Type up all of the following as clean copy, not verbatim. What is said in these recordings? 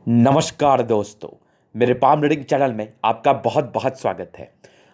नमस्कार दोस्तों, मेरे पाम रीडिंग चैनल में आपका बहुत बहुत स्वागत है।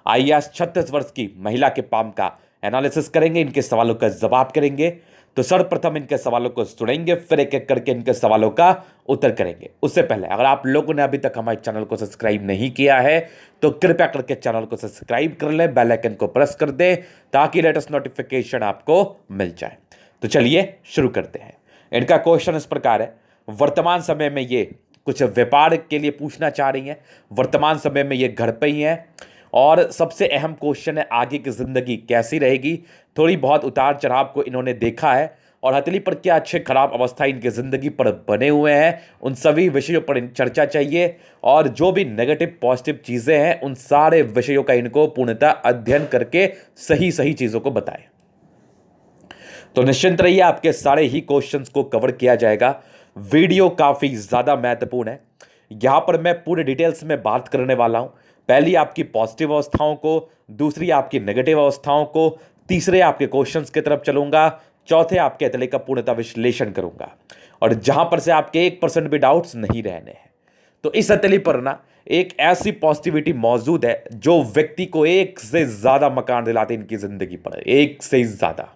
आइए आज 36 वर्ष की महिला के पाम का एनालिसिस करेंगे, इनके सवालों का जवाब करेंगे। तो सर्वप्रथम इनके सवालों को सुनेंगे, फिर एक एक करके इनके सवालों का उत्तर करेंगे। उससे पहले अगर आप लोगों ने अभी तक हमारे चैनल को सब्सक्राइब नहीं किया है तो कृपया करके चैनल को सब्सक्राइब कर लें, बेल आइकन को प्रेस कर दें ताकि लेटेस्ट नोटिफिकेशन आपको मिल जाए। तो चलिए शुरू करते हैं। इनका क्वेश्चन इस प्रकार है, वर्तमान समय में ये कुछ व्यापार के लिए पूछना चाह रही हैं। वर्तमान समय में ये घर पे ही हैं और सबसे अहम क्वेश्चन है आगे की जिंदगी कैसी रहेगी। थोड़ी बहुत उतार चढ़ाव को इन्होंने देखा है और हथेली पर क्या अच्छे खराब अवस्था इनकी जिंदगी पर बने हुए हैं, उन सभी विषयों पर चर्चा चाहिए। और जो भी नेगेटिव पॉजिटिव चीजें हैं उन सारे विषयों का इनको पूर्णतः अध्ययन करके सही सही चीजों को बताएं। तो निश्चिंत रहिए, आपके सारे ही क्वेश्चंस को कवर किया जाएगा। वीडियो काफी ज्यादा महत्वपूर्ण है। यहां पर मैं पूरे डिटेल्स में बात करने वाला हूं। पहली आपकी पॉजिटिव अवस्थाओं को, दूसरी आपकी नेगेटिव अवस्थाओं को, तीसरे आपके क्वेश्चंस की तरफ चलूंगा, चौथे आपके अतले का पूर्णतः विश्लेषण करूंगा और जहां पर से आपके 1% भी डाउट्स नहीं रहने हैं। तो इस अतली पर ना एक ऐसी पॉजिटिविटी मौजूद है जो व्यक्ति को एक से ज्यादा मकान दिलाते इनकी जिंदगी पर, एक से ज्यादा।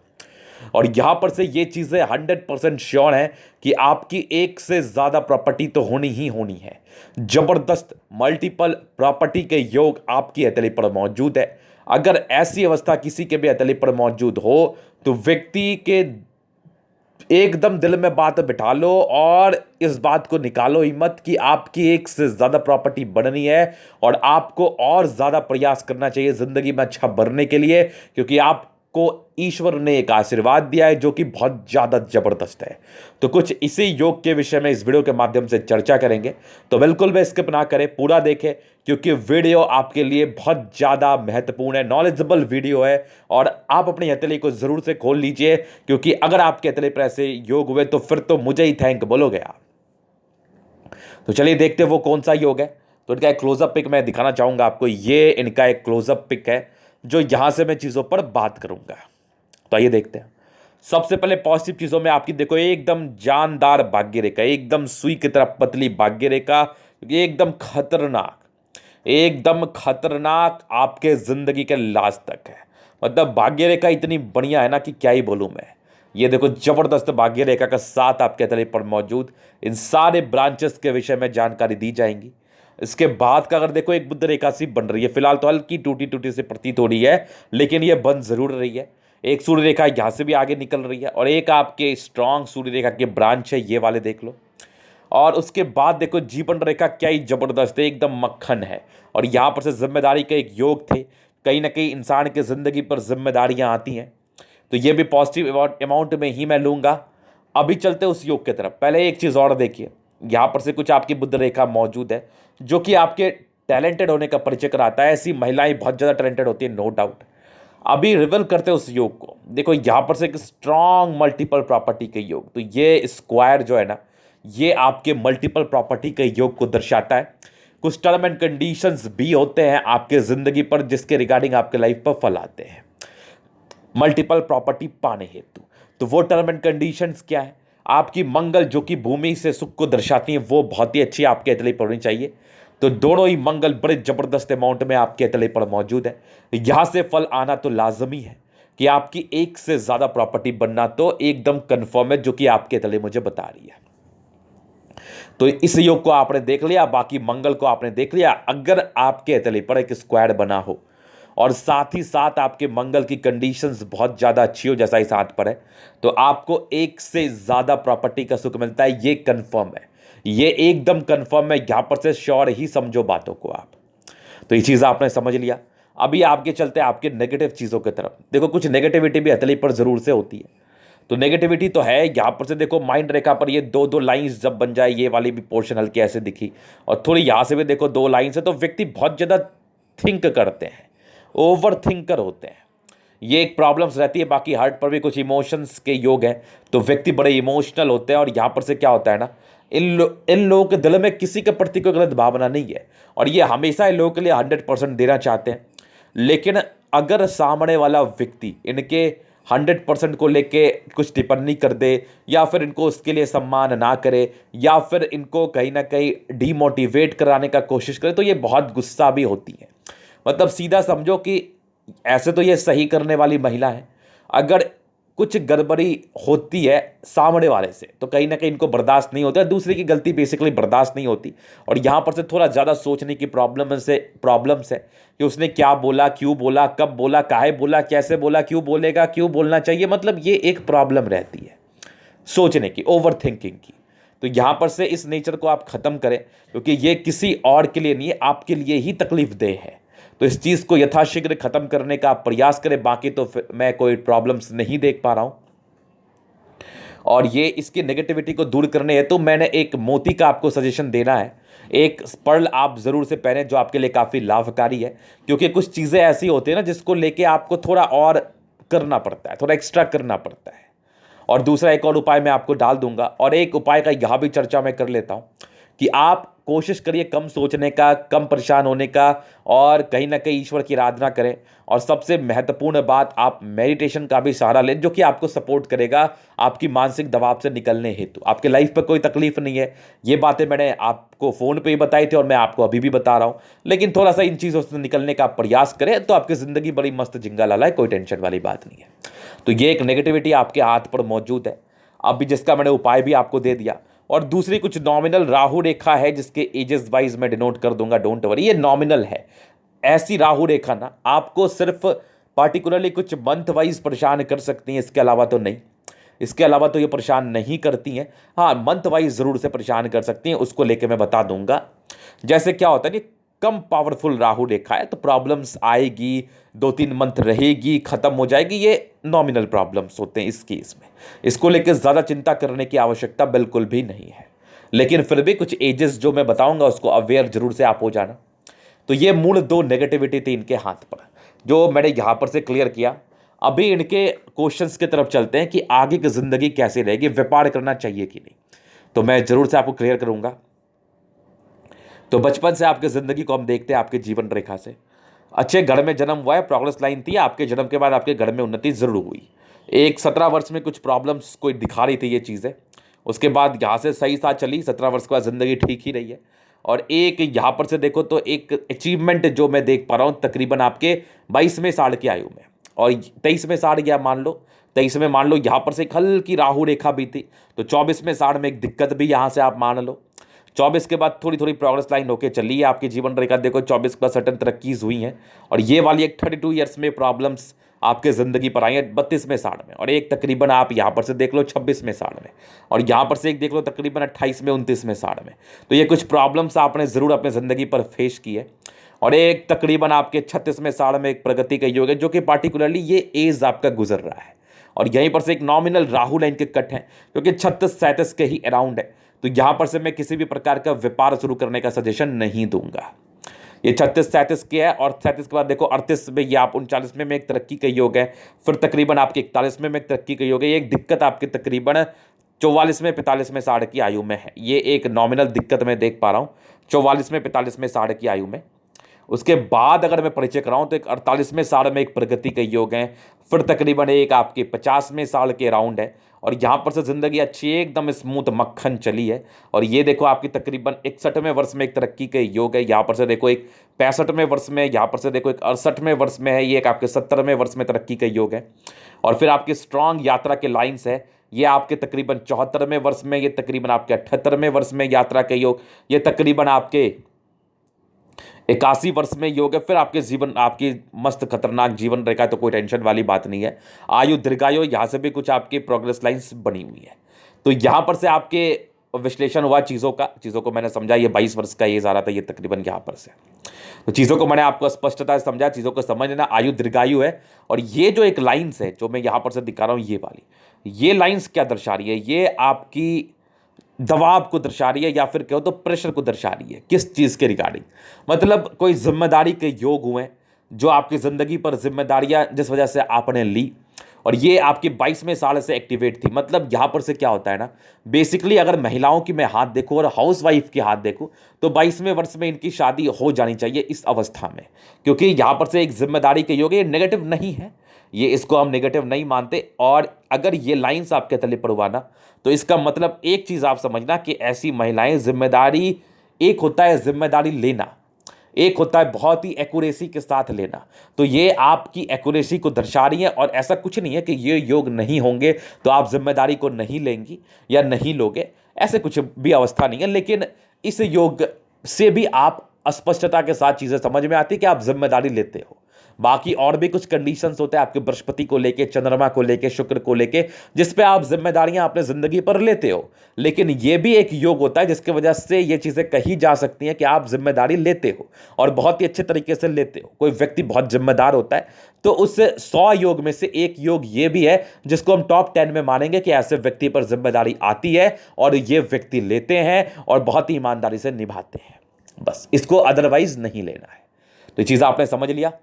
और यहां पर से ये चीजें 100% श्योर है कि आपकी एक से ज्यादा प्रॉपर्टी तो होनी ही होनी है। जबरदस्त मल्टीपल प्रॉपर्टी के योग आपकी हथेली पर मौजूद है। अगर ऐसी अवस्था किसी के भी हथेली पर मौजूद हो तो व्यक्ति के एकदम दिल में बात बिठा लो और इस बात को निकालो ही मत कि आपकी एक से ज्यादा प्रॉपर्टी बननी है और आपको और ज्यादा प्रयास करना चाहिए जिंदगी में अच्छा बढ़ने के लिए, क्योंकि आपको ईश्वर ने एक आशीर्वाद दिया है जो कि बहुत ज्यादा जबरदस्त है। तो कुछ इसी योग के विषय में इस वीडियो के माध्यम से चर्चा करेंगे, तो बिल्कुल भी स्किप ना करें, पूरा देखें क्योंकि वीडियो आपके लिए बहुत ज्यादा महत्वपूर्ण है, नॉलेजेबल वीडियो है। और आप अपनी हथेली को जरूर से खोल लीजिए क्योंकि अगर आपके हथेली पर ऐसे योग हुए तो फिर तो मुझे ही थैंक बोलोगे आप। तो चलिए देखते हैं वो कौन सा योग है। तो इनका एक क्लोजअप पिक मैं दिखाना चाहूंगा आपको। ये इनका एक क्लोजअप पिक है जो यहां से मैं चीजों पर बात करूंगा। तो आइए देखते हैं। सबसे पहले पॉजिटिव चीजों में आपकी देखो एकदम जानदार भाग्य रेखा, एकदम सुई की तरह पतली भाग्य रेखा, एकदम खतरनाक, एकदम खतरनाक आपके जिंदगी के लास्ट तक है। मतलब भाग्य रेखा इतनी बढ़िया है ना कि क्या ही बोलूं मैं। ये देखो जबरदस्त भाग्य रेखा का साथ आपके तले पर मौजूद, इन सारे ब्रांचेस के विषय में जानकारी दी जाएंगी। इसके बाद का अगर देखो एक बुध रेखा सी बन रही है, फिलहाल तो हल्की टूटी टूटी से प्रतीत हो रही है लेकिन ये बन जरूर रही है। एक सूर्य रेखा यहां से भी आगे निकल रही है और एक आपके स्ट्रांग सूर्य रेखा के ब्रांच है, ये वाले देख लो। और उसके बाद देखो जीवन रेखा क्या ही जबरदस्त है, एकदम मक्खन है। और यहां पर से जिम्मेदारी का एक योग थे, कहीं ना कहीं इंसान की जिंदगी पर जिम्मेदारियां आती हैं, तो ये भी पॉजिटिव अमाउंट में ही मैं लूंगा। अभी चलते उस योग की तरफ। पहले एक चीज और देखिए, यहां पर से कुछ आपकी बुध रेखा मौजूद है जो कि आपके टैलेंटेड होने का परिचय कराता है। ऐसी महिलाएं बहुत ज्यादा टैलेंटेड होती है, नो डाउट। अभी रिवल करते हैं उस योग को। देखो यहां पर से एक स्ट्रांग मल्टीपल प्रॉपर्टी के योग, तो ये स्क्वायर जो है ना, ये आपके मल्टीपल प्रॉपर्टी के योग को दर्शाता है। कुछ टर्म एंड कंडीशंस भी होते हैं आपके जिंदगी पर जिसके रिगार्डिंग आपके लाइफ पर फल आते हैं मल्टीपल प्रॉपर्टी पाने हेतु। तो वो टर्म एंड कंडीशंस क्या है? आपकी मंगल जो कि भूमि से सुख को दर्शाती है, वो बहुत ही अच्छी आपके हथेली पर होनी चाहिए। तो दोनों ही मंगल बड़े जबरदस्त अमाउंट में आपके हथेली पर मौजूद है। यहां से फल आना तो लाजमी है कि आपकी एक से ज्यादा प्रॉपर्टी बनना तो एकदम कंफर्म है, जो कि आपके हथेली मुझे बता रही है। तो इस योग को आपने देख लिया, बाकी मंगल को आपने देख लिया। अगर आपके हथेली पर एक स्क्वायर बना हो और साथ ही साथ आपके मंगल की कंडीशंस बहुत ज़्यादा अच्छी हो, जैसा इस हाथ पर है, तो आपको एक से ज़्यादा प्रॉपर्टी का सुख मिलता है, ये कंफर्म है, ये एकदम कंफर्म है। यहां पर से श्योर ही समझो बातों को आप। तो ये चीज़ आपने समझ लिया। अभी आपके चलते आपके नेगेटिव चीज़ों की तरफ। देखो कुछ नेगेटिविटी भी हथेली पर जरूर से होती है। तो नेगेटिविटी तो है। यहां पर से देखो माइंड रेखा पर ये दो दो लाइंस जब बन जाए, ये वाली भी पोर्शन हल्की ऐसे दिखी और थोड़ी यहां से भी देखो दो लाइंस है, तो व्यक्ति बहुत ज़्यादा थिंक करते हैं, ओवर थिंकर होते हैं, ये एक प्रॉब्लम्स रहती है। बाकी हार्ट पर भी कुछ इमोशंस के योग हैं, तो व्यक्ति बड़े इमोशनल होते हैं। और यहाँ पर से क्या होता है ना, इन लोगों के दिल में किसी के प्रति कोई गलत भावना नहीं है और ये हमेशा इन लोगों के लिए 100% देना चाहते हैं। लेकिन अगर सामने वाला व्यक्ति इनके 100% को लेके कुछ टिप्पणी कर दे, या फिर इनको उसके लिए सम्मान ना करे, या फिर इनको कहीं ना कहीं डीमोटिवेट कराने का कोशिश करे, तो ये बहुत गुस्सा भी होती है। मतलब सीधा समझो कि ऐसे तो ये सही करने वाली महिला है, अगर कुछ गड़बड़ी होती है सामने वाले से तो कहीं ना कहीं इनको बर्दाश्त नहीं होता है, दूसरे की गलती बेसिकली बर्दाश्त नहीं होती। और यहाँ पर से थोड़ा ज़्यादा सोचने की प्रॉब्लम्स है कि उसने क्या बोला, क्यों बोला, कब बोला, काहे बोला, कैसे बोला, क्यों बोलेगा, क्यों बोलना चाहिए, मतलब ये एक प्रॉब्लम रहती है सोचने की, ओवर थिंकिंग की। तो यहाँ पर से इस नेचर को आप ख़त्म करें, क्योंकि ये किसी और के लिए नहीं है, आपके लिए ही तकलीफ देह है। तो इस चीज़ को यथाशीघ्र ख़त्म करने का प्रयास करें, बाकी तो फिर मैं कोई प्रॉब्लम्स नहीं देख पा रहा हूँ। और ये इसकी नेगेटिविटी को दूर करने है तो मैंने एक मोती का आपको सजेशन देना है। एक पर्ल आप ज़रूर से पहने जो आपके लिए काफ़ी लाभकारी है, क्योंकि कुछ चीज़ें ऐसी होती है ना जिसको लेके आपको थोड़ा और करना पड़ता है, थोड़ा एक्स्ट्रा करना पड़ता है। और दूसरा एक और उपाय मैं आपको डाल दूंगा, और एक उपाय का यहाँ भी चर्चा मैं कर लेता हूँ कि आप कोशिश करिए कम सोचने का, कम परेशान होने का, और कहीं ना कहीं ईश्वर की आराधना करें। और सबसे महत्वपूर्ण बात, आप मेडिटेशन का भी सहारा लें, जो कि आपको सपोर्ट करेगा आपकी मानसिक दबाव से निकलने हेतु। आपके लाइफ पर कोई तकलीफ नहीं है, ये बातें मैंने आपको फ़ोन पे ही बताई थी और मैं आपको अभी भी बता रहा हूँ, लेकिन थोड़ा सा इन चीज़ों से निकलने का प्रयास करें तो आपकी ज़िंदगी बड़ी मस्त जिंगा लाला है, कोई टेंशन वाली बात नहीं है। तो ये एक नेगेटिविटी आपके हाथ पर मौजूद है अभी, जिसका मैंने उपाय भी आपको दे दिया। और दूसरी कुछ नॉमिनल राहु रेखा है जिसके एजेस वाइज मैं डिनोट कर दूंगा, डोंट वरी, ये नॉमिनल है। ऐसी राहु रेखा ना आपको सिर्फ पार्टिकुलरली कुछ मंथ वाइज परेशान कर सकती हैं, इसके अलावा तो नहीं। इसके अलावा तो ये परेशान नहीं करती हैं। हाँ, मंथ वाइज ज़रूर से परेशान कर सकती हैं, उसको लेके मैं बता दूंगा। जैसे क्या होता है कि कम पावरफुल राहु रेखा है तो प्रॉब्लम्स आएगी, 2-3 मंथ रहेगी, ख़त्म हो जाएगी, ये नॉमिनल प्रॉब्लम्स होते हैं इस केस में। इसको लेकर ज़्यादा चिंता करने की आवश्यकता बिल्कुल भी नहीं है। लेकिन फिर भी कुछ एजेस जो मैं बताऊंगा उसको अवेयर जरूर से आप हो जाना। तो ये मूल 2 नेगेटिविटी थी इनके हाथ पर, जो मैंने यहाँ पर से क्लियर किया। अभी इनके क्वेश्चंस की तरफ चलते हैं कि आगे की ज़िंदगी कैसी रहेगी, व्यापार करना चाहिए कि नहीं, तो मैं ज़रूर से आपको क्लियर करूँगा। तो बचपन से आपकी ज़िंदगी को हम देखते हैं आपके जीवन रेखा से। अच्छे घर में जन्म हुआ है, प्रोग्रेस लाइन थी, आपके जन्म के बाद आपके घर में उन्नति ज़रूर हुई। एक 17 वर्ष में कुछ प्रॉब्लम्स कोई दिखा रही थी ये चीज़ें, उसके बाद यहाँ से सही साथ चली, 17 वर्ष के बाद ज़िंदगी ठीक ही रही है। और एक यहाँ पर से देखो तो एक अचीवमेंट जो मैं देख पा रहा हूँ तकरीबन आपके 22वें साल की आयु में, और 23वें साल या मान लो 23वें मान लो, यहाँ पर से एक हल्की राहु रेखा भी थी, तो 24वें साल में एक दिक्कत भी यहाँ से आप मान लो। 24 के बाद थोड़ी थोड़ी प्रोग्रेस लाइन होके चली है आपकी जीवन रेखा, देखो 24 के बाद सर्टन तरक्कीज हुई हैं। और ये वाली एक 32 ईयर्स में प्रॉब्लम्स आपके ज़िंदगी पर आई है 32वें साल में, और एक तकरीबन आप यहाँ पर से देख लो 26वें साल में, और यहाँ पर से एक देख लो तकरीबन 28वें 29वें साल में। तो ये कुछ प्रॉब्लम्स आपने ज़रूर अपने ज़िंदगी पर फेस की है। और एक तकरीबन आपके 36वें साल में एक प्रगति का योग है, जो कि पार्टिकुलरली ये एज आपका गुजर रहा है। और यहीं पर से एक नॉमिनल राहु लाइन के कट हैं, जो कि 36-37 के ही अराउंड है। तो यहाँ पर से मैं किसी भी प्रकार का व्यापार शुरू करने का सजेशन नहीं दूंगा। ये 36-37 के है, और 37 के बाद देखो 38 में ये आप 39 में एक तरक्की का योग है, फिर तकरीबन आपके 41 में एक तरक्की का योग है। ये एक दिक्कत आपके तकरीबन 44वें 45वें साल की आयु में है, ये एक नॉमिनल दिक्कत मैं देख पा रहा हूँ 44वें 45वें साल की आयु में। उसके बाद अगर मैं परिचय कराऊँ तो एक 48वें साल में एक प्रगति के योग हैं, फिर तकरीबन एक आपके 50वें साल के राउंड है, और यहाँ पर से ज़िंदगी अच्छी एकदम स्मूथ मक्खन चली है। और ये देखो आपकी तकरीबन 61वें वर्ष में एक तरक्की के योग है, यहाँ पर से देखो एक 65वें वर्ष में, यहाँ पर से देखो एक 68वें वर्ष में है, ये एक आपके 70वें वर्ष में तरक्की का योग है। और फिर आपकी स्ट्रॉन्ग यात्रा के लाइन्स है, ये आपके तकरीबन 74वें वर्ष में, ये तकरीबन आपके 78वें वर्ष में यात्रा के योग, ये तकरीबन आपके 81 वर्ष में योग है। फिर आपके जीवन आपकी मस्त खतरनाक जीवन रेखा है, तो कोई टेंशन वाली बात नहीं है। आयु दीर्घायु, यहाँ से भी कुछ आपकी प्रोग्रेस लाइंस बनी हुई है। तो यहाँ पर से आपके विश्लेषण हुआ चीज़ों को मैंने समझा। ये 22 वर्ष का एज आ रहा था, ये तकरीबन यहाँ पर से, तो चीज़ों को मैंने आपको स्पष्टता से समझा, चीज़ों को समझ लेना। आयु दीर्घायु है, और ये जो एक लाइन्स है जो मैं यहाँ पर से दिखा रहा हूँ, ये वाली ये लाइन्स क्या दर्शा रही है, ये आपकी दबाव को दर्शा रही है, या फिर कहो तो प्रेशर को दर्शा रही है। किस चीज़ के रिगार्डिंग, मतलब कोई जिम्मेदारी के योग हुए जो आपकी ज़िंदगी पर जिम्मेदारियां जिस वजह से आपने ली, और ये आपके 22वें साल से एक्टिवेट थी। मतलब यहाँ पर से क्या होता है ना, बेसिकली अगर महिलाओं की मैं हाथ देखूँ और हाउस वाइफ की हाथ देखूँ तो 22वें वर्ष में इनकी शादी हो जानी चाहिए इस अवस्था में, क्योंकि यहाँ पर से एक जिम्मेदारी के योग है। ये नेगेटिव नहीं है, ये इसको हम नेगेटिव नहीं मानते। और अगर ये लाइंस आपके तले पर हुआ ना, तो इसका मतलब एक चीज़ आप समझना कि ऐसी महिलाएं जिम्मेदारी, एक होता है जिम्मेदारी लेना, एक होता है बहुत ही एक्यूरेसी के साथ लेना। तो ये आपकी एक्यूरेसी को दर्शा रही है। और ऐसा कुछ नहीं है कि ये योग नहीं होंगे तो आप जिम्मेदारी को नहीं लेंगी या नहीं लोगे, ऐसे कुछ भी अवस्था नहीं है। लेकिन इस योग से भी आप अस्पष्टता के साथ चीजें समझ में आती कि आप जिम्मेदारी लेते हो। बाकी और भी कुछ कंडीशंस होते हैं आपके बृहस्पति को लेके, चंद्रमा को लेके, शुक्र को लेके, जिस पे आप जिम्मेदारियां अपने जिंदगी पर लेते हो। लेकिन ये भी एक योग होता है जिसकी वजह से ये चीजें कही जा सकती हैं कि आप जिम्मेदारी लेते हो और बहुत ही अच्छे तरीके से लेते हो। कोई व्यक्ति बहुत जिम्मेदार होता है तो उस 100 योग में से एक योग ये भी है जिसको हम टॉप 10 में मानेंगे कि ऐसे व्यक्ति पर जिम्मेदारी आती है और ये व्यक्ति लेते हैं और बहुत ही ईमानदारी से निभाते हैं। बस इसको अदरवाइज नहीं लेना है। तो ये चीज आपने समझ लिया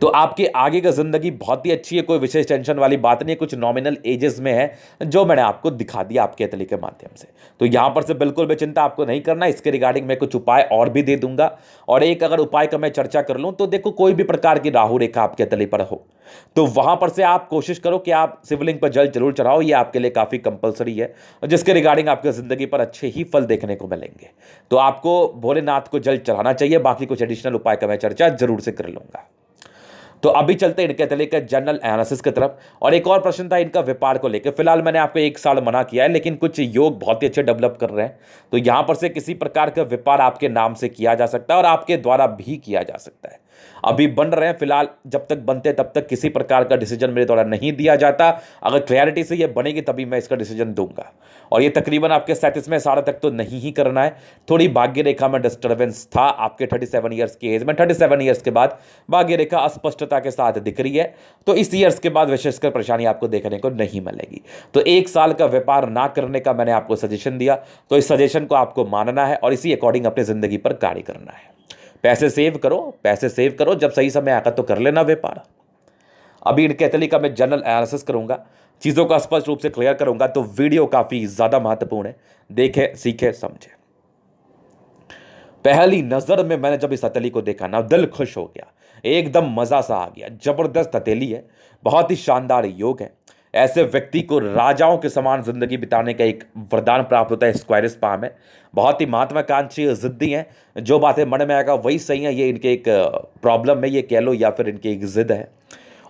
तो आपकी आगे का जिंदगी बहुत ही अच्छी है, कोई विशेष टेंशन वाली बात नहीं है। कुछ नॉमिनल एजेस में है जो मैंने आपको दिखा दिया आपके तरीके के माध्यम से। तो यहां पर से बिल्कुल भी चिंता आपको नहीं करना। इसके रिगार्डिंग मैं कुछ उपाय और भी दे दूंगा। और एक अगर उपाय का मैं चर्चा कर लूं तो देखो, कोई भी प्रकार की राहु रेखा आपके तले पर हो तो वहां पर से आप कोशिश करो कि आप शिवलिंग पर जल जरूर चढ़ाओ। ये आपके लिए काफी कंपलसरी है, जिसके रिगार्डिंग आपके जिंदगी पर अच्छे ही फल देखने को मिलेंगे। तो आपको भोलेनाथ को जल चढ़ाना चाहिए। बाकी कुछ एडिशनल उपाय का मैं चर्चा जरूर से कर लूंगा। तो अभी चलते हैं इनके तले के जनरल एनालिसिस की तरफ। और एक और प्रश्न था इनका व्यापार को लेकर। फिलहाल मैंने आपको 1 साल मना किया है, लेकिन कुछ योग बहुत ही अच्छे डेवलप कर रहे हैं। तो यहां पर से किसी प्रकार का व्यापार आपके नाम से किया जा सकता है और आपके द्वारा भी किया जा सकता है। अभी बन रहे हैं फिलहाल, जब तक बनते तब तक किसी प्रकार का डिसीजन मेरे द्वारा नहीं दिया जाता। अगर क्लैरिटी से ये बनेगी तभी मैं इसका डिसीजन दूंगा। और ये तकरीबन आपके 37वें साल तक तो नहीं ही करना है। थोड़ी भाग्य रेखा में डिस्टर्बेंस था आपके 37 ईयर्स की एज में। 37 ईयर्स के बाद भाग्य रेखा अस्पष्टता के साथ दिख रही है। तो इस ईयर्स के बाद विशेषकर परेशानी आपको देखने को नहीं मिलेगी। तो 1 साल का व्यापार ना करने का मैंने आपको सजेशन दिया, तो इस सजेशन को आपको मानना है और इसी अकॉर्डिंग अपनी जिंदगी पर कार्य करना है। पैसे सेव करो, पैसे सेव करो, जब सही समय आकर तो कर लेना व्यापार। अभी इनके तली का मैं जनरल एनालिसिस करूंगा, चीजों का स्पष्ट रूप से क्लियर करूंगा। तो वीडियो काफी ज्यादा महत्वपूर्ण है, देखे, सीखे, समझे। पहली नजर में मैंने जब इस हथेली को देखा ना, दिल खुश हो गया, एकदम मजा सा आ गया। जबरदस्त हथेली है, बहुत ही शानदार योग है। ऐसे व्यक्ति को राजाओं के समान जिंदगी बिताने का एक वरदान प्राप्त होता है। स्क्वायरस पाम है, बहुत ही महत्वाकांक्षी, जिद्दी हैं। जो बातें मन में आएगा वही सही है। ये इनके एक प्रॉब्लम है ये कह लो, या फिर इनकी एक जिद है।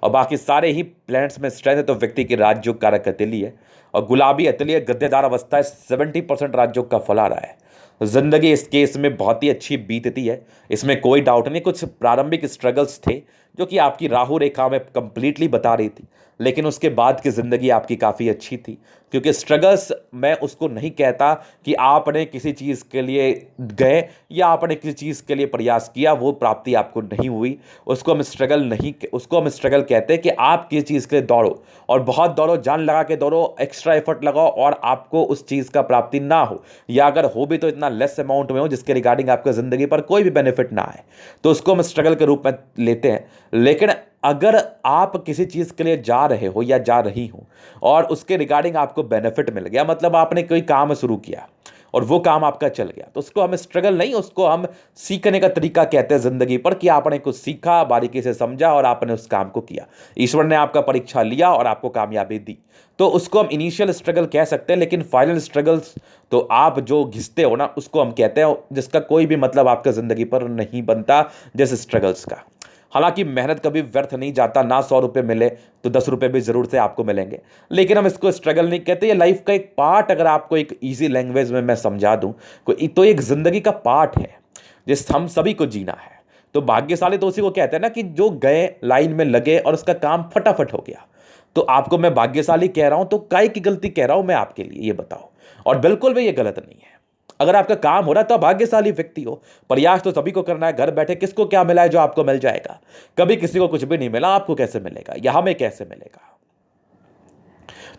और बाकी सारे ही प्लैनेट्स में स्ट्रेंथ है। तो व्यक्ति की राजयोग कारक हथेली है और गुलाबी हथेली है, गद्देदार अवस्था है। 70% राजयोग का फल आ रहा है। जिंदगी इस केस में बहुत ही अच्छी बीतती है, इसमें कोई डाउट नहीं। कुछ प्रारंभिक स्ट्रगल्स थे जो कि आपकी राहु रेखा में कंप्लीटली बता रही थी, लेकिन उसके बाद की जिंदगी आपकी काफ़ी अच्छी थी। क्योंकि स्ट्रगल्स, मैं उसको नहीं कहता कि आपने किसी चीज़ के लिए गए या आपने किसी चीज़ के लिए प्रयास किया, वो प्राप्ति आपको नहीं हुई, उसको हम स्ट्रगल नहीं, उसको हम स्ट्रगल कहते हैं कि आप किसी चीज़ के लिए दौड़ो और बहुत दौड़ो, जान लगा के दौड़ो, एक्स्ट्रा एफर्ट लगाओ और आपको उस चीज़ का प्राप्ति ना हो, या अगर हो भी तो इतना लेस अमाउंट में हो जिसके रिगार्डिंग आपको ज़िंदगी पर कोई भी बेनिफिट ना आए, तो उसको हम स्ट्रगल के रूप में लेते हैं। लेकिन अगर आप किसी चीज़ के लिए जा रहे हो या जा रही हो और उसके रिगार्डिंग आपको बेनिफिट मिल गया, मतलब आपने कोई काम शुरू किया और वो काम आपका चल गया, तो उसको हम स्ट्रगल नहीं, उसको हम सीखने का तरीका कहते हैं जिंदगी पर, कि आपने कुछ सीखा, बारीकी से समझा और आपने उस काम को किया। ईश्वर ने आपका परीक्षा लिया और आपको कामयाबी दी, तो उसको हम इनिशियल स्ट्रगल कह सकते हैं। लेकिन फाइनल स्ट्रगल्स तो आप जो घिसते हो ना, उसको हम कहते हैं, जिसका कोई भी मतलब आपका जिंदगी पर नहीं बनता, जैसे स्ट्रगल्स का। हालांकि मेहनत कभी व्यर्थ नहीं जाता ना। 100 रुपये मिले तो 10 रुपये भी जरूर से आपको मिलेंगे, लेकिन हम इसको स्ट्रगल नहीं कहते। ये लाइफ का एक पार्ट, अगर आपको एक इजी लैंग्वेज में मैं समझा दूं तो एक जिंदगी का पार्ट है जिस हम सभी को जीना है। तो भाग्यशाली तो उसी को कहते हैं ना कि जो गए, लाइन में लगे और उसका काम फटाफट हो गया। तो आपको मैं भाग्यशाली कह रहा हूं तो काय की गलती कह रहा हूं मैं आपके लिए, ये बताओ। और बिल्कुल भी ये गलत नहीं है। अगर आपका काम हो रहा है तो आप भाग्यशाली व्यक्ति हो। प्रयास तो सभी को करना है। घर बैठे किसको क्या मिला है जो आपको मिल जाएगा? कभी किसी को कुछ भी नहीं मिला, आपको कैसे मिलेगा या हमें कैसे मिलेगा?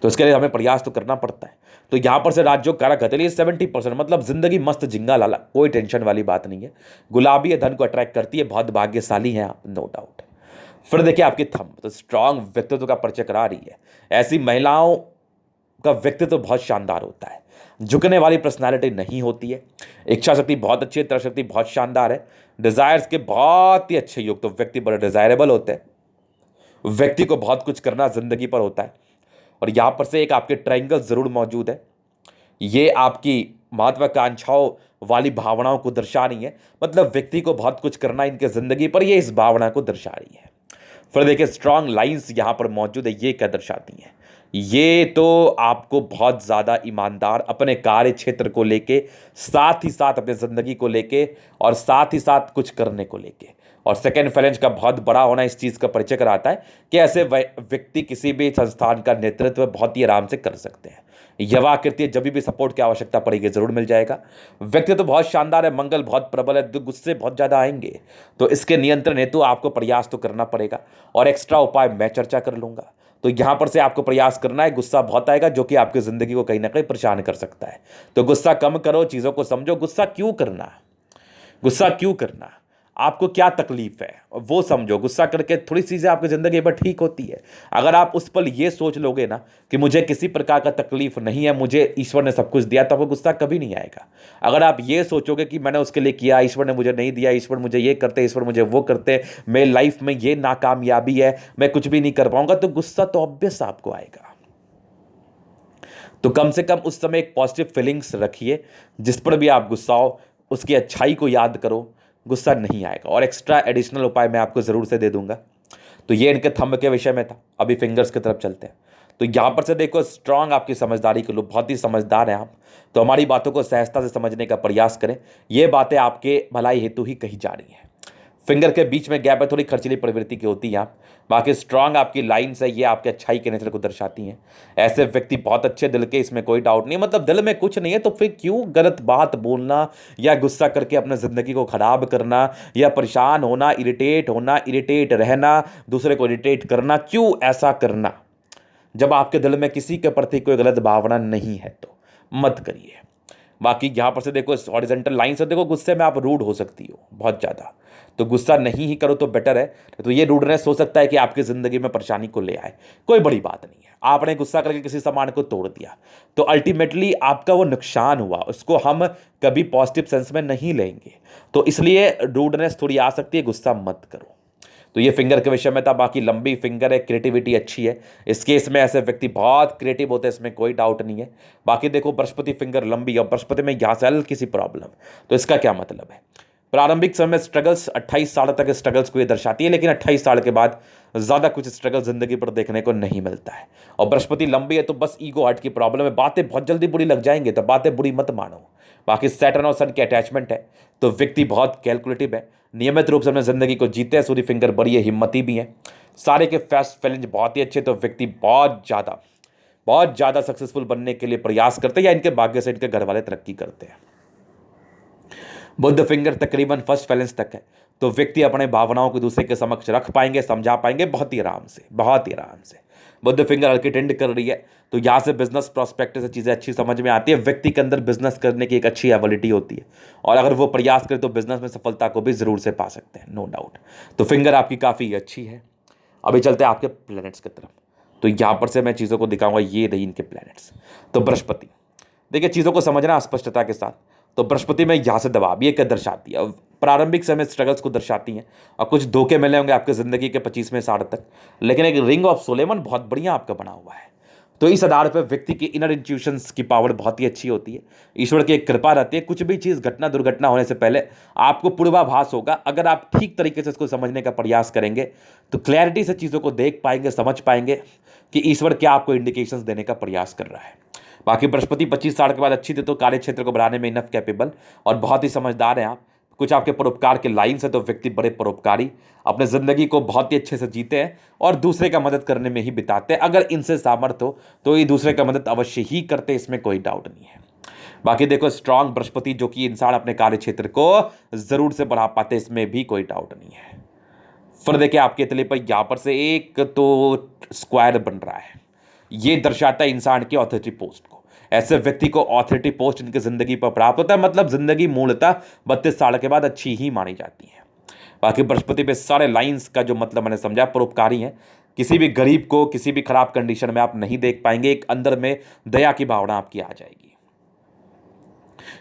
तो इसके लिए हमें प्रयास तो करना पड़ता है। तो यहां पर से राजयोग कारक हथेली 70%, मतलब जिंदगी मस्त जिंगा लाला, कोई टेंशन वाली बात नहीं है। गुलाबी है, धन को अट्रैक्ट करती है, बहुत भाग्यशाली है आप, नो डाउट। फिर देखिए आपकी थंब, तो स्ट्रांग व्यक्तित्व का परिचय करा रही है। ऐसी महिलाओं का व्यक्तित्व बहुत शानदार होता है, झुकने वाली पर्सनालिटी नहीं होती है। इच्छा शक्ति बहुत अच्छी है, तरह शक्ति बहुत शानदार है। डिजायर्स के बहुत ही अच्छे योग, तो व्यक्ति बड़े डिजायरेबल होते हैं व्यक्ति को बहुत कुछ करना जिंदगी पर होता है, और यहां पर से एक आपके ट्रायंगल जरूर मौजूद है। ये आपकी महत्वाकांक्षाओं वाली भावनाओं को दर्शा रही है, मतलब व्यक्ति को बहुत कुछ करना इनके जिंदगी पर, ये इस भावना को दर्शा रही है। फिर देखिए स्ट्रांग लाइंस यहां पर मौजूद है, ये क्या दर्शाती हैं? ये तो आपको बहुत ज़्यादा ईमानदार अपने कार्य क्षेत्र को लेके, साथ ही साथ अपने ज़िंदगी को लेके, और साथ ही साथ कुछ करने को लेके, और सेकेंड फैलेंज का बहुत बड़ा होना इस चीज़ का परिचय कराता है कि ऐसे व्यक्ति किसी भी संस्थान का नेतृत्व बहुत ही आराम से कर सकते हैं। यवाकृत्य जब भी सपोर्ट की आवश्यकता पड़ेगी जरूर मिल जाएगा। व्यक्ति तो बहुत शानदार है, मंगल बहुत प्रबल है, तो गुस्से बहुत ज़्यादा आएंगे, तो इसके नियंत्रण हेतु आपको प्रयास तो करना पड़ेगा, और एक्स्ट्रा उपाय मैं चर्चा कर लूँगा। तो यहां पर से आपको प्रयास करना है, गुस्सा बहुत आएगा जो कि आपकी ज़िंदगी को कहीं ना कहीं परेशान कर सकता है। तो गुस्सा कम करो, चीज़ों को समझो। गुस्सा क्यों करना, गुस्सा क्यों करना, आपको क्या तकलीफ है वो समझो। गुस्सा करके थोड़ी चीज़ें आपकी ज़िंदगी पर ठीक होती है। अगर आप उस पल ये सोच लोगे ना कि मुझे किसी प्रकार का तकलीफ नहीं है, मुझे ईश्वर ने सब कुछ दिया, तो आपको गुस्सा कभी नहीं आएगा। अगर आप ये सोचोगे कि मैंने उसके लिए किया, ईश्वर ने मुझे नहीं दिया, ईश्वर मुझे ये करते, ईश्वर मुझे वो करते, मेरी लाइफ में ये नाकामयाबी है, मैं कुछ भी नहीं कर पाऊंगा, तो गुस्सा तो ऑब्वियस आपको आएगा। तो कम से कम उस समय एक पॉजिटिव फीलिंग्स रखिए, जिस पर भी आप गुस्सा हो उसकी अच्छाई को याद करो, गुस्सा नहीं आएगा। और एक्स्ट्रा एडिशनल उपाय मैं आपको ज़रूर से दे दूंगा। तो ये इनके थंब के विषय में था। अभी फिंगर्स की तरफ चलते हैं। तो यहाँ पर से देखो स्ट्रांग आपकी समझदारी के लोग, बहुत ही समझदार हैं आप, तो हमारी बातों को सहजता से समझने का प्रयास करें। ये बातें आपके भलाई हेतु ही कही जा रही हैं। फिंगर के बीच में गैप है, थोड़ी खर्चीली प्रवृत्ति की होती है आप। बाकी स्ट्रांग आपकी लाइन्स है, ये आपके अच्छाई के नेचर को दर्शाती हैं। ऐसे व्यक्ति बहुत अच्छे दिल के, इसमें कोई डाउट नहीं, मतलब दिल में कुछ नहीं है तो फिर क्यों गलत बात बोलना, या गुस्सा करके अपने ज़िंदगी को खराब करना, या परेशान होना, इरिटेट रहना, दूसरे को इरिटेट करना, क्यों ऐसा करना? जब आपके दिल में किसी के प्रति कोई गलत भावना नहीं है तो मत करिए। बाकी यहाँ पर से देखो हॉरिजॉन्टल लाइन से देखो, गुस्से में आप रूड हो सकती हो बहुत ज़्यादा, तो गुस्सा नहीं ही करो तो बेटर है। तो ये रूडनेस हो सकता है कि आपकी ज़िंदगी में परेशानी को ले आए, कोई बड़ी बात नहीं है। आपने गुस्सा करके किसी सामान को तोड़ दिया तो अल्टीमेटली आपका वो नुकसान हुआ, उसको हम कभी पॉजिटिव सेंस में नहीं लेंगे। तो इसलिए रूडनेस थोड़ी आ सकती है, गुस्सा मत करो। तो ये फिंगर के विषय में था। बाकी लंबी फिंगर है, क्रिएटिविटी अच्छी है, इस केस में ऐसे व्यक्ति बहुत क्रिएटिव होते हैं, इसमें कोई डाउट नहीं है। बाकी देखो बृहस्पति फिंगर लंबी, और बृहस्पति में यहाँ से हल्की सी प्रॉब्लम, तो इसका क्या मतलब है? प्रारंभिक समय स्ट्रगल्स, 28 साल तक स्ट्रगल्स को ये दर्शाती है, लेकिन 28 साल के बाद ज़्यादा कुछ स्ट्रगल जिंदगी पर देखने को नहीं मिलता है। और बृहस्पति लंबी है तो बस ईगो हर्ट की प्रॉब्लम है, बातें बहुत जल्दी बुरी लग जाएंगे, तो बातें बुरी मत मानो। बाकी सैटर्न और सन की अटैचमेंट है, तो व्यक्ति बहुत कैलकुलेटिव है, नियमित रूप से अपने ज़िंदगी को जीते हैं। सूर्य फिंगर बड़ी है, हिम्मती भी है, सारे के फेस्ट फैलेंज बहुत ही अच्छे, तो व्यक्ति बहुत ज़्यादा सक्सेसफुल बनने के लिए प्रयास करते हैं, या इनके भाग्य से इनके घर वाले तरक्की करते हैं। बुध फिंगर तकरीबन फर्स्ट बैलेंस तक है, तो व्यक्ति अपने भावनाओं को दूसरे के समक्ष रख पाएंगे, समझा पाएंगे बहुत ही आराम से। बुध फिंगर हल्की टेंड कर रही है, तो यहाँ से बिजनेस प्रोस्पेक्ट से चीज़ें अच्छी समझ में आती है। व्यक्ति के अंदर बिजनेस करने की एक अच्छी एबिलिटी होती है, और अगर वो प्रयास करे तो बिजनेस में सफलता को भी जरूर से पा सकते हैं, नो डाउट। तो फिंगर आपकी काफ़ी अच्छी है। अभी चलते हैं आपके प्लैनेट्स की तरफ। तो यहाँ पर से मैं चीज़ों को दिखाऊंगा, ये रही इनके प्लैनेट्स। तो बृहस्पति, देखिए चीज़ों को समझना स्पष्टता के साथ। तो बृहस्पति में यहाँ से दबाव, ये क्या दर्शाती है? प्रारंभिक समय स्ट्रगल्स को दर्शाती हैं, और कुछ धोखे मिले होंगे आपके ज़िंदगी के 25वें साल तक, लेकिन एक रिंग ऑफ सोलेमन बहुत बढ़िया आपका बना हुआ है। तो इस आधार पर व्यक्ति की इनर इंट्यूशंस की पावर बहुत ही अच्छी होती है, ईश्वर की एक कृपा रहती है। कुछ भी चीज़ घटना दुर्घटना होने से पहले आपको पूर्वाभास होगा। अगर आप ठीक तरीके से इसको समझने का प्रयास करेंगे तो क्लैरिटी से चीज़ों को देख पाएंगे, समझ पाएंगे कि ईश्वर क्या आपको इंडिकेशंस देने का प्रयास कर रहा है। बाकी बृहस्पति 25 साल के बाद अच्छी थी, तो कार्य क्षेत्र को बढ़ाने में इनफ कैपेबल और बहुत ही समझदार हैं आप। कुछ आपके परोपकार के लाइन से, तो व्यक्ति बड़े परोपकारी, अपने ज़िंदगी को बहुत ही अच्छे से जीते हैं और दूसरे का मदद करने में ही बिताते हैं। अगर इनसे सामर्थ्य हो तो ये दूसरे का मदद अवश्य ही करते हैं, इसमें कोई डाउट नहीं है। बाकी देखो स्ट्रांग बृहस्पति, जो कि इंसान अपने कार्य क्षेत्र को ज़रूर से बढ़ा पाते, इसमें भी कोई डाउट नहीं है। फिर देखिए आपके तले पर यहाँ पर से एक तो स्क्वायर बन रहा है, ये दर्शाता है इंसान की ऑथोरिटी पोस्ट को। ऐसे व्यक्ति को ऑथोरिटी पोस्ट इनकी जिंदगी पर प्राप्त होता है, मतलब जिंदगी मूलतः 32 साल के बाद अच्छी ही मानी जाती है। बाकी बृहस्पति पे सारे लाइंस का जो मतलब मैंने समझा, परोपकारी है। किसी भी गरीब को किसी भी खराब कंडीशन में आप नहीं देख पाएंगे, एक अंदर में दया की भावना आपकी आ जाएगी।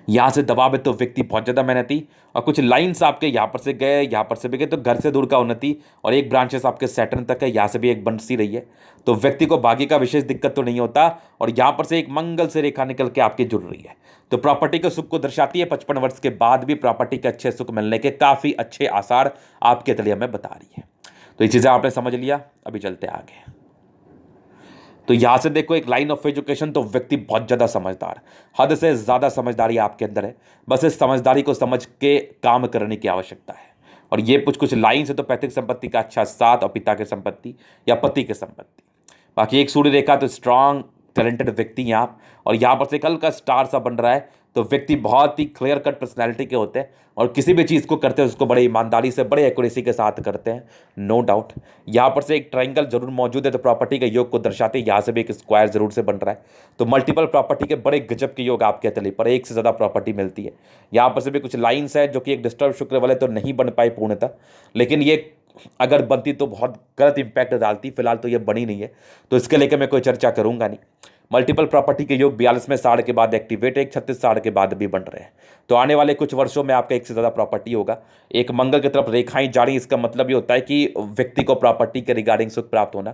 यहाँ से दबाव है तो व्यक्ति बहुत ज़्यादा मेहनती, और कुछ लाइंस आपके यहाँ पर से गए, यहाँ पर से भी गए, तो घर से दूर का उन्नति, और एक ब्रांचेस आपके सैटर्न तक है, यहाँ से भी एक बन सी रही है, तो व्यक्ति को भाग्य का विशेष दिक्कत तो नहीं होता। और यहाँ पर से एक मंगल से रेखा निकल के आपकी जुड़ रही है, तो प्रॉपर्टी के सुख को दर्शाती है। 55 वर्ष के बाद भी प्रॉपर्टी के अच्छे सुख मिलने के काफ़ी अच्छे आसार आपके तलिए हमें बता रही है। तो ये चीज़ें आपने समझ लिया, अभी चलते आगे। तो यहां से देखो एक लाइन ऑफ एजुकेशन, तो व्यक्ति बहुत ज़्यादा समझदार, हद से ज़्यादा समझदारी आपके अंदर है, बस इस समझदारी को समझ के काम करने की आवश्यकता है। और ये कुछ कुछ लाइन से तो पैतृक संपत्ति का अच्छा साथ, और पिता की संपत्ति या पति की संपत्ति, बाकी एक सूर्य रेखा तो स्ट्रांग टैलेंटेड व्यक्ति हैं आप। और यहाँ पर से कल का स्टार सा बन रहा है, तो व्यक्ति बहुत ही क्लियर कट पर्सनैलिटी के होते हैं, और किसी भी चीज़ को करते हैं उसको बड़े ईमानदारी से, बड़े एक्यूरेसी के साथ करते हैं, नो डाउट। यहाँ पर से एक ट्रायंगल जरूर मौजूद है, तो प्रॉपर्टी के योग को दर्शाते हैं। यहाँ से भी एक स्क्वायर जरूर से बन रहा है, तो मल्टीपल प्रॉपर्टी के बड़े गजब के योग आपके तले पर, एक से ज़्यादा प्रॉपर्टी मिलती है। यहाँ पर से भी कुछ लाइन्स है जो कि एक डिस्टर्ब शुक्र वाले तो नहीं बन पाए पूर्णतः, लेकिन ये अगर बनती तो बहुत गलत इंपैक्ट डालती, फिलहाल तो ये बनी नहीं है, तो इसके लेकर मैं कोई चर्चा करूंगा नहीं। मल्टीपल प्रॉपर्टी के योग 42वें साढ़ के बाद एक्टिवेट है, 36 साढ़ के बाद भी बन रहे हैं, तो आने वाले कुछ वर्षों में आपका एक से ज़्यादा प्रॉपर्टी होगा। एक मंगल की तरफ रेखाएं जा रही, इसका मतलब ये होता है कि व्यक्ति को प्रॉपर्टी के रिगार्डिंग सुख प्राप्त होना।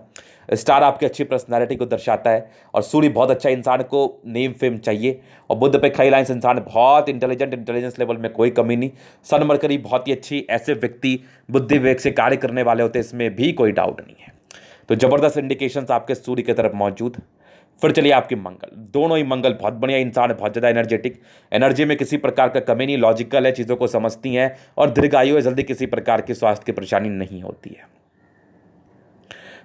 स्टार आपकी अच्छी पर्सनैलिटी को दर्शाता है, और सूर्य बहुत अच्छा इंसान को नेम फेम चाहिए, और बुध पे खाई लाइन्स इंसान बहुत इंटेलिजेंट, इंटेलिजेंस लेवल में कोई कमी नहीं। सन मरकरी बहुत ही अच्छी, ऐसे व्यक्ति बुद्धि विवेक से कार्य करने वाले होते हैं, इसमें भी कोई डाउट नहीं है। तो जबरदस्त इंडिकेशंस आपके सूर्य की तरफ मौजूद। फिर चलिए आपके मंगल, दोनों ही मंगल बहुत बढ़िया इंसान है, बहुत ज़्यादा एनर्जेटिक, एनर्जी में किसी प्रकार का कमी नहीं, लॉजिकल है, चीज़ों को समझती हैं, और दीर्घायु है, जल्दी किसी प्रकार की स्वास्थ्य की परेशानी नहीं होती है।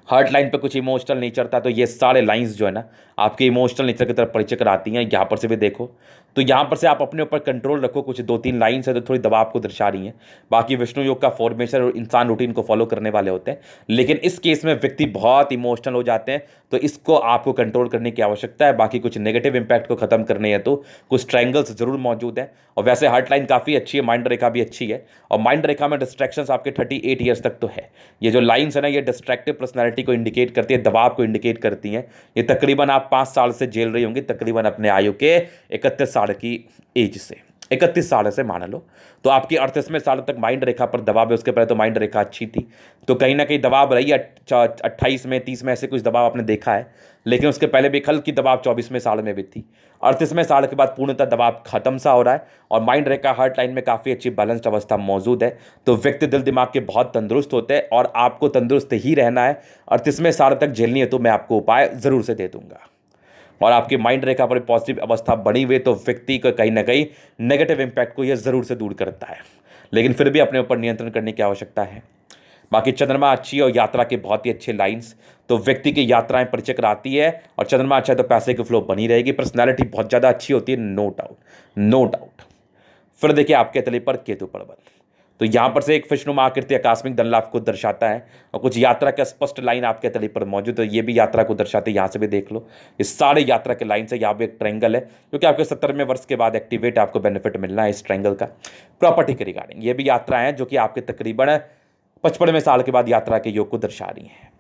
हार्ट लाइन पे कुछ इमोशनल नेचर था, तो ये सारे लाइंस जो है ना आपके इमोशनल नेचर की तरफ परिचय कराती हैं। यहाँ पर से भी देखो, तो यहाँ पर से आप अपने ऊपर कंट्रोल रखो, कुछ 2-3 लाइंस है तो थोड़ी दबाव को दर्शा रही हैं। बाकी विष्णु योग का फॉर्मेशन और इंसान रूटीन को फॉलो करने वाले होते हैं, लेकिन इस केस में व्यक्ति बहुत इमोशनल हो जाते हैं, तो इसको आपको कंट्रोल करने की आवश्यकता है। बाकी कुछ नेगेटिव इंपैक्ट को खत्म करने हैं तो कुछ ट्रायंगल्स जरूर मौजूद हैं, और वैसे हार्ट लाइन काफ़ी अच्छी है, माइंड रेखा भी अच्छी है, और माइंड रेखा में डिस्ट्रैक्शंस आपके 38 ईयर्स तक तो है। ये जो लाइन्स है ना, ये डिस्ट्रैक्टिव पर्सनैलिटी को इंडिकेट करती है, दबाव को इंडिकेट करती हैं। ये तकरीबन आप 5 साल से झेल रही होंगी, तकरीबन अपने आयु के 31 साल की एज से, 31 साल से मान लो, तो आपकी 38वें साल तक माइंड रेखा पर दबाव है। उसके पहले तो माइंड रेखा अच्छी थी, तो कहीं ना कहीं दबाव रही है। 28 में 30 में ऐसे कुछ दबाव आपने देखा है, लेकिन उसके पहले भी हल्की दबाव 24वें साल में भी थी। 38वें साल के बाद पूर्णतः दबाव खत्म सा हो रहा है, और माइंड रेखा हार्ट लाइन में काफ़ी अच्छी बैलेंस्ड अवस्था मौजूद है, तो व्यक्ति दिल दिमाग के बहुत तंदुरुस्त होते हैं, और आपको तंदुरुस्त ही रहना है। 38वें साल तक झेलनी है तो मैं आपको उपाय ज़रूर से दे दूंगा। और आपकी माइंड रेखा पर पॉजिटिव अवस्था बनी हुई, तो व्यक्ति को कहीं ना कहीं नेगेटिव इंपैक्ट को यह ज़रूर से दूर करता है, लेकिन फिर भी अपने ऊपर नियंत्रण करने की आवश्यकता है। बाकी चंद्रमा अच्छी और यात्रा के बहुत ही अच्छे लाइंस, तो व्यक्ति की यात्राएं परिचय कराती है, और चंद्रमा अच्छा है तो पैसे की फ्लो बनी रहेगी, पर्सनैलिटी बहुत ज़्यादा अच्छी होती है, नो डाउट, नो डाउट। फिर देखिए आपके तले पर केतु पर्वत, तो यहाँ पर से एक विष्णुमा आकृति आकस्मिक धन लाभ को दर्शाता है, और कुछ यात्रा का स्पष्ट लाइन आपके तले पर मौजूद है, ये भी यात्रा को दर्शाते हैं। यहाँ से भी देख लो, इस सारे यात्रा के लाइन से यहाँ भी एक ट्रायंगल है, क्योंकि आपके 70वें वर्ष के बाद एक्टिवेट आपको बेनिफिट मिलना है इस ट्रायंगल का। प्रॉपर्टी के रिगार्डिंग ये भी यात्रा है जो कि आपके तकरीबन 55वें साल के बाद यात्रा के योग को दर्शा रही है।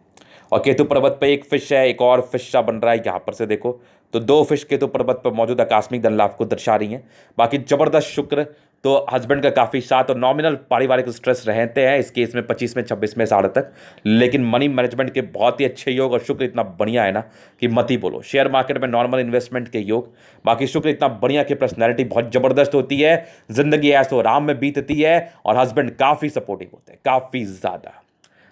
और केतु पर्वत पे एक फिश है, एक और फिश सा बन रहा है, यहाँ पर से देखो, तो 2 फिश केतु पर्वत पर मौजूद आकस्मिक धन लाभ को दर्शा रही हैं। बाकी जबरदस्त शुक्र, तो हस्बैंड का काफ़ी साथ और नॉमिनल पारिवारिक स्ट्रेस रहते हैं इस केस में 25वें 26वें साल तक, लेकिन मनी मैनेजमेंट के बहुत ही अच्छे योग, और शुक्र इतना बढ़िया है ना कि मत ही बोलो। शेयर मार्केट में नॉर्मल इन्वेस्टमेंट के योग, बाकी शुक्र इतना बढ़िया कि पर्सनैलिटी बहुत ज़बरदस्त होती है, जिंदगी ऐसो आराम में बीतती है, और हस्बैंड काफ़ी सपोर्टिव होते हैं, काफ़ी ज़्यादा।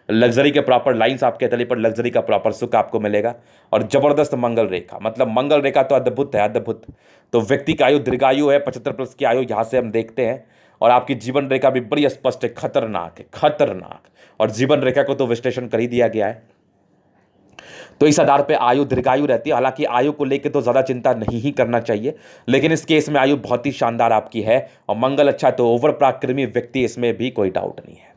लग्जरी के प्रॉपर लाइंस आपके तले पर, लग्जरी का प्रॉपर सुख आपको मिलेगा, और जबरदस्त मंगल रेखा, मतलब मंगल रेखा तो अद्भुत है, अद्भुत। तो व्यक्ति की आयु दीर्घायु है, 75 प्लस की आयु यहाँ से हम देखते हैं, और आपकी जीवन रेखा भी बड़ी स्पष्ट है, खतरनाक है, खतरनाक। और जीवन रेखा को तो विश्लेषण कर ही दिया गया है, तो इस आधार पे आयु दीर्घायु रहती है। हालांकि आयु को लेकर तो ज़्यादा चिंता नहीं ही करना चाहिए, लेकिन इस केस में आयु बहुत ही शानदार आपकी है, और मंगल अच्छा है, तो ओवर पराक्रमी व्यक्ति, इसमें भी कोई डाउट नहीं है।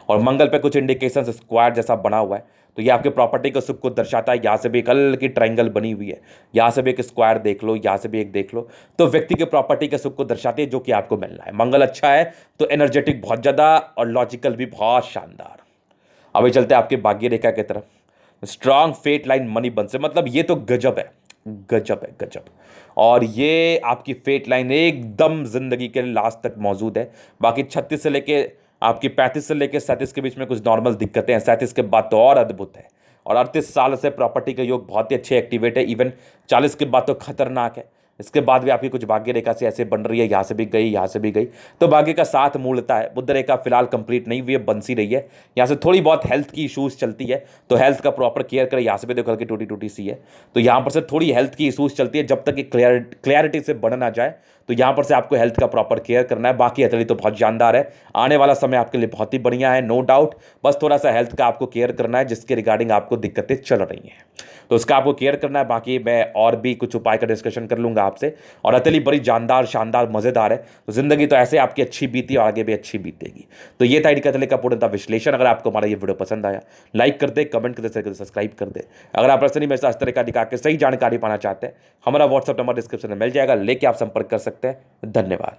और मंगल पे कुछ इंडिकेशंस स्क्वायर जैसा बना हुआ है, तो ये आपके प्रॉपर्टी के सुख को दर्शाता है। यहाँ से भी एक हल्की ट्रायंगल बनी हुई है, यहाँ से भी एक स्क्वायर देख लो, यहाँ से भी एक देख लो, तो व्यक्ति के प्रॉपर्टी के सुख को दर्शाती है, जो कि आपको मिलना है। मंगल अच्छा है तो एनर्जेटिक बहुत ज़्यादा, और लॉजिकल भी बहुत शानदार। अभी चलते हैं आपके भाग्य रेखा की तरफ। स्ट्रांग फेट लाइन मनी बन से, मतलब ये तो गजब है, गजब है, गजब। और ये आपकी फेट लाइन एकदम जिंदगी के लास्ट तक मौजूद है। बाकी 36 से लेके आपकी 35 से लेके 37 के बीच में कुछ नॉर्मल दिक्कतें हैं, 37 के बाद तो और अद्भुत है। और 38 साल से प्रॉपर्टी का योग बहुत ही अच्छे एक्टिवेट है। इवन 40 के बाद तो खतरनाक है। इसके बाद भी आपकी कुछ भाग्य रेखा से ऐसे बन रही है, यहाँ से भी गई, यहाँ से भी गई, तो भाग्य का साथ मूलता है। बुध रेखा फिलहाल कंप्लीट नहीं हुई है, बन सी रही है। यहाँ से थोड़ी बहुत हेल्थ की इशूज चलती है, तो हेल्थ का प्रॉपर केयर करें। यहाँ से भी देखो हल्की टूटी टूटी सी है, तो यहाँ पर से थोड़ी हेल्थ की इशूज चलती है। जब तक कि क्लैरिटी से बन ना जाए, तो यहाँ पर से आपको हेल्थ का प्रॉपर केयर करना है। बाकी एथलीट तो बहुत शानदार है, आने वाला समय आपके लिए बहुत ही बढ़िया है, नो डाउट। बस थोड़ा सा हेल्थ का आपको केयर करना है, जिसके रिगार्डिंग आपको दिक्कतें चल रही हैं, तो उसका आपको केयर करना है। बाकी मैं और भी कुछ उपाय का डिस्कशन कर लूंगा आपसे। और अतली बड़ी जानदार, शानदार, मजेदार है, तो जिंदगी तो ऐसे आपकी अच्छी बीती और आगे भी अच्छी बीतेगी। तो ये था अतली का पूर्णतः विश्लेषण। अगर आपको हमारा ये वीडियो पसंद आया, लाइक कर दे, कमेंट कर दे, सब्सक्राइब कर दे। अगर आप पर्सनली मेरे साथ इस तरह का दिखा के सही जानकारी पाना चाहते हैं, हमारा व्हाट्सअप नंबर डिस्क्रिप्शन में मिल जाएगा, लेके आप संपर्क कर सकते हैं। धन्यवाद।